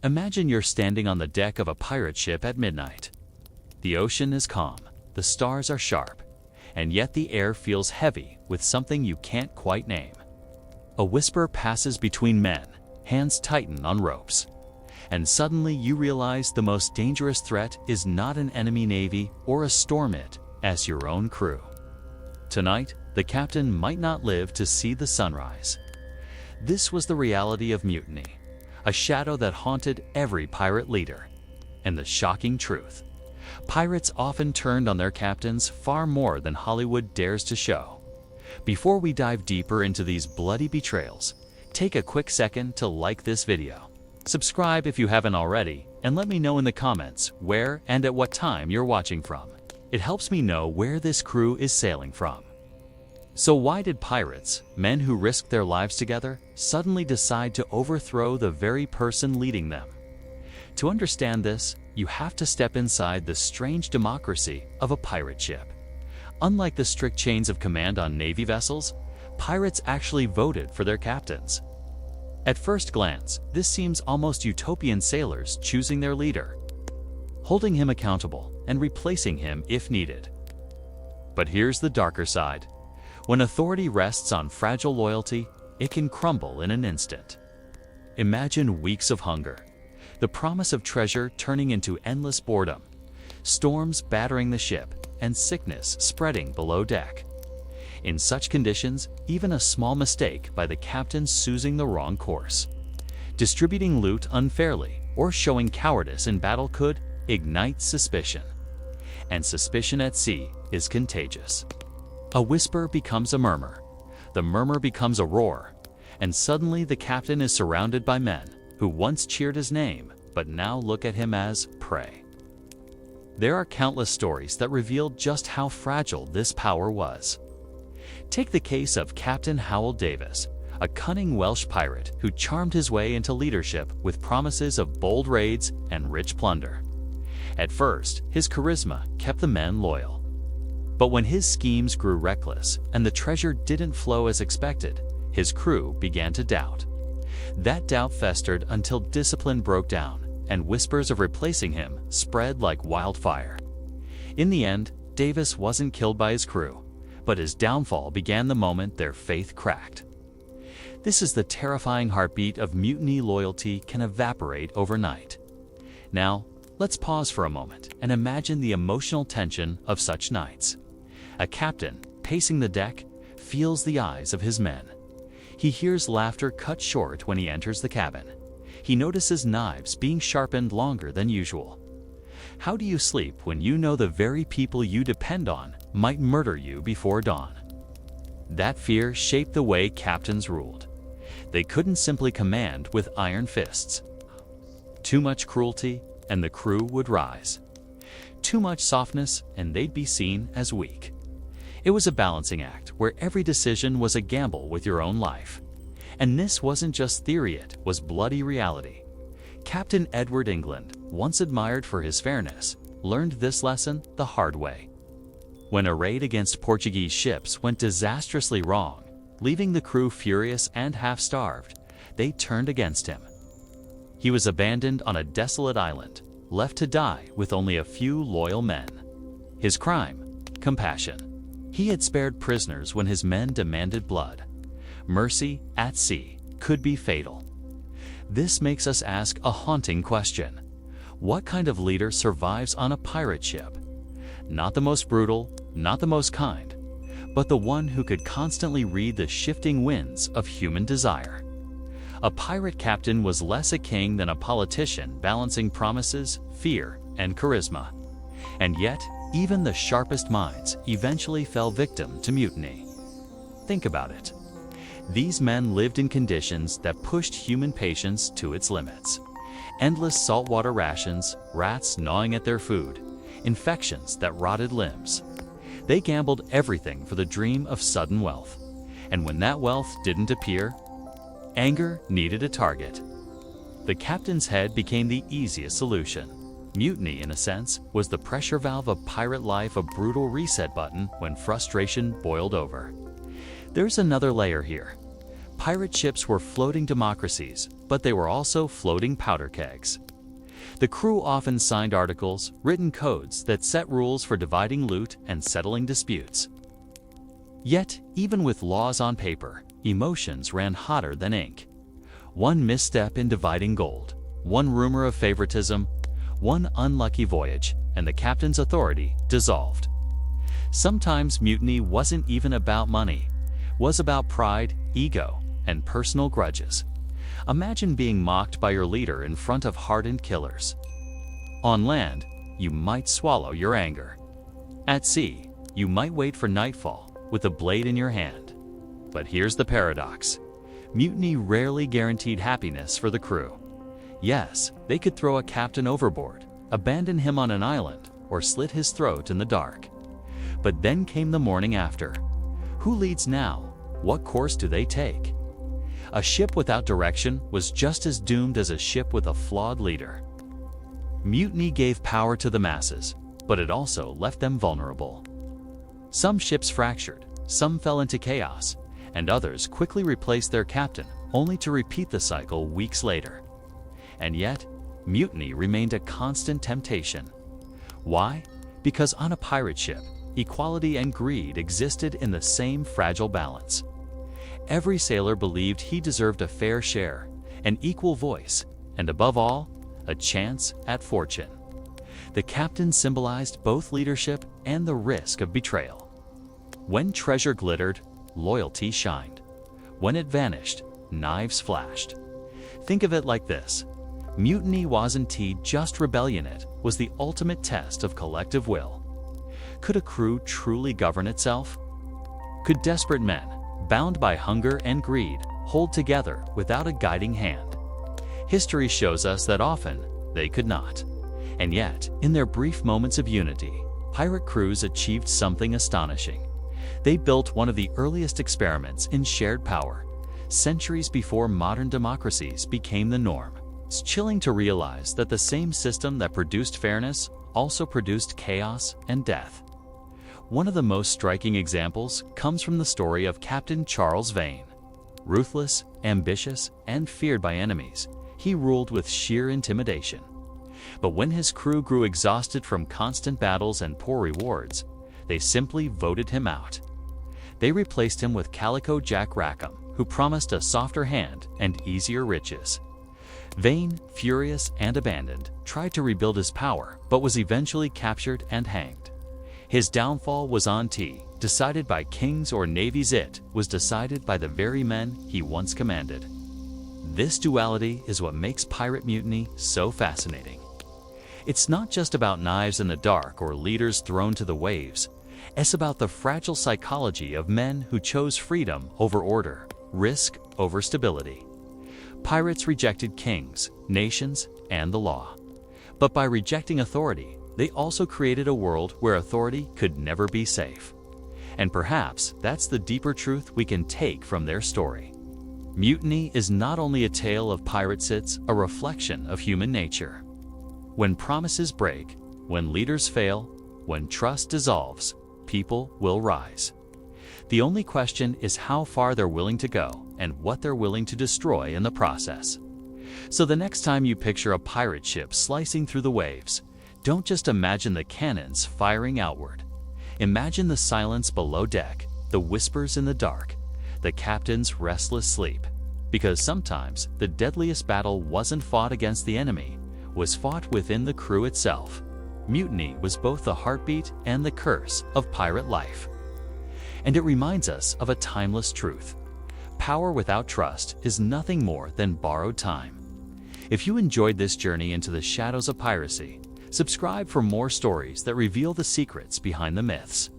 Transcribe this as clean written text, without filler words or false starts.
Imagine you're standing on the deck of a pirate ship at midnight. The ocean is calm, the stars are sharp, and yet the air feels heavy with something you can't quite name. A whisper passes between men, hands tighten on ropes, and suddenly you realize the most dangerous threat is not an enemy navy or a storm as your own crew. Tonight, the captain might not live to see the sunrise. This was the reality of mutiny, a shadow that haunted every pirate leader. And the shocking truth: pirates often turned on their captains far more than Hollywood dares to show. Before we dive deeper into these bloody betrayals, take a quick second to like this video. Subscribe if you haven't already, and let me know in the comments where and at what time you're watching from. It helps me know where this crew is sailing from. So why did pirates, men who risked their lives together, suddenly decide to overthrow the very person leading them? To understand this, you have to step inside the strange democracy of a pirate ship. Unlike the strict chains of command on Navy vessels, pirates actually voted for their captains. At first glance, this seems almost utopian: sailors choosing their leader, holding him accountable, and replacing him if needed. But here's the darker side. When authority rests on fragile loyalty, it can crumble in an instant. Imagine weeks of hunger, the promise of treasure turning into endless boredom, storms battering the ship, and sickness spreading below deck. In such conditions, even a small mistake by the captain choosing the wrong course, distributing loot unfairly, or showing cowardice in battle could ignite suspicion. And suspicion at sea is contagious. A whisper becomes a murmur, the murmur becomes a roar, and suddenly the captain is surrounded by men who once cheered his name but now look at him as prey. There are countless stories that reveal just how fragile this power was. Take the case of Captain Howell Davis, a cunning Welsh pirate who charmed his way into leadership with promises of bold raids and rich plunder. At first, his charisma kept the men loyal. But when his schemes grew reckless and the treasure didn't flow as expected, his crew began to doubt. That doubt festered until discipline broke down, and whispers of replacing him spread like wildfire. In the end, Davis wasn't killed by his crew, but his downfall began the moment their faith cracked. This is the terrifying heartbeat of mutiny. Loyalty can evaporate overnight. Now, let's pause for a moment and imagine the emotional tension of such nights. A captain, pacing the deck, feels the eyes of his men. He hears laughter cut short when he enters the cabin. He notices knives being sharpened longer than usual. How do you sleep when you know the very people you depend on might murder you before dawn? That fear shaped the way captains ruled. They couldn't simply command with iron fists. Too much cruelty, and the crew would rise. Too much softness, and they'd be seen as weak. It was a balancing act where every decision was a gamble with your own life. And this wasn't just theory, it was bloody reality. Captain Edward England, once admired for his fairness, learned this lesson the hard way. When a raid against Portuguese ships went disastrously wrong, leaving the crew furious and half-starved, they turned against him. He was abandoned on a desolate island, left to die with only a few loyal men. His crime? Compassion. He had spared prisoners when his men demanded blood. Mercy at sea could be fatal. This makes us ask a haunting question. What kind of leader survives on a pirate ship? Not the most brutal, not the most kind, but the one who could constantly read the shifting winds of human desire. A pirate captain was less a king than a politician, balancing promises, fear, and charisma. And yet, even the sharpest minds eventually fell victim to mutiny. Think about it. These men lived in conditions that pushed human patience to its limits. Endless saltwater rations, rats gnawing at their food, infections that rotted limbs. They gambled everything for the dream of sudden wealth. And when that wealth didn't appear, anger needed a target. The captain's head became the easiest solution. Mutiny, in a sense, was the pressure valve of pirate life, a brutal reset button when frustration boiled over. There's another layer here. Pirate ships were floating democracies, but they were also floating powder kegs. The crew often signed articles, written codes that set rules for dividing loot and settling disputes. Yet, even with laws on paper, emotions ran hotter than ink. One misstep in dividing gold, one rumor of favoritism, one unlucky voyage, and the captain's authority dissolved. Sometimes mutiny wasn't even about money, it was about pride, ego, and personal grudges. Imagine being mocked by your leader in front of hardened killers. On land, you might swallow your anger. At sea, you might wait for nightfall with a blade in your hand. But here's the paradox. Mutiny rarely guaranteed happiness for the crew. Yes, they could throw a captain overboard, abandon him on an island, or slit his throat in the dark. But then came the morning after. Who leads now? What course do they take? A ship without direction was just as doomed as a ship with a flawed leader. Mutiny gave power to the masses, but it also left them vulnerable. Some ships fractured, some fell into chaos, and others quickly replaced their captain, only to repeat the cycle weeks later. And yet, mutiny remained a constant temptation. Why? Because on a pirate ship, equality and greed existed in the same fragile balance. Every sailor believed he deserved a fair share, an equal voice, and above all, a chance at fortune. The captain symbolized both leadership and the risk of betrayal. When treasure glittered, loyalty shined. When it vanished, knives flashed. Think of it like this. Mutiny wasn't just rebellion, it was the ultimate test of collective will. Could a crew truly govern itself? Could desperate men, bound by hunger and greed, hold together without a guiding hand? History shows us that often they could not. And yet, in their brief moments of unity, pirate crews achieved something astonishing. They built one of the earliest experiments in shared power, centuries before modern democracies became the norm. It's chilling to realize that the same system that produced fairness also produced chaos and death. One of the most striking examples comes from the story of Captain Charles Vane. Ruthless, ambitious, and feared by enemies, he ruled with sheer intimidation. But when his crew grew exhausted from constant battles and poor rewards, they simply voted him out. They replaced him with Calico Jack Rackham, who promised a softer hand and easier riches. Vane, furious and abandoned, tried to rebuild his power, but was eventually captured and hanged. His downfall was decided by kings or navies. It was decided by the very men he once commanded. This duality is what makes pirate mutiny so fascinating. It's not just about knives in the dark or leaders thrown to the waves. It's about the fragile psychology of men who chose freedom over order, risk over stability. Pirates rejected kings, nations, and the law. But by rejecting authority, they also created a world where authority could never be safe. And perhaps that's the deeper truth we can take from their story. Mutiny is not only a tale of pirates, it's a reflection of human nature. When promises break, when leaders fail, when trust dissolves, people will rise. The only question is how far they're willing to go and what they're willing to destroy in the process. So the next time you picture a pirate ship slicing through the waves, don't just imagine the cannons firing outward. Imagine the silence below deck, the whispers in the dark, the captain's restless sleep. Because sometimes the deadliest battle wasn't fought against the enemy, was fought within the crew itself. Mutiny was both the heartbeat and the curse of pirate life. And it reminds us of a timeless truth. Power without trust is nothing more than borrowed time. If you enjoyed this journey into the shadows of piracy, subscribe for more stories that reveal the secrets behind the myths.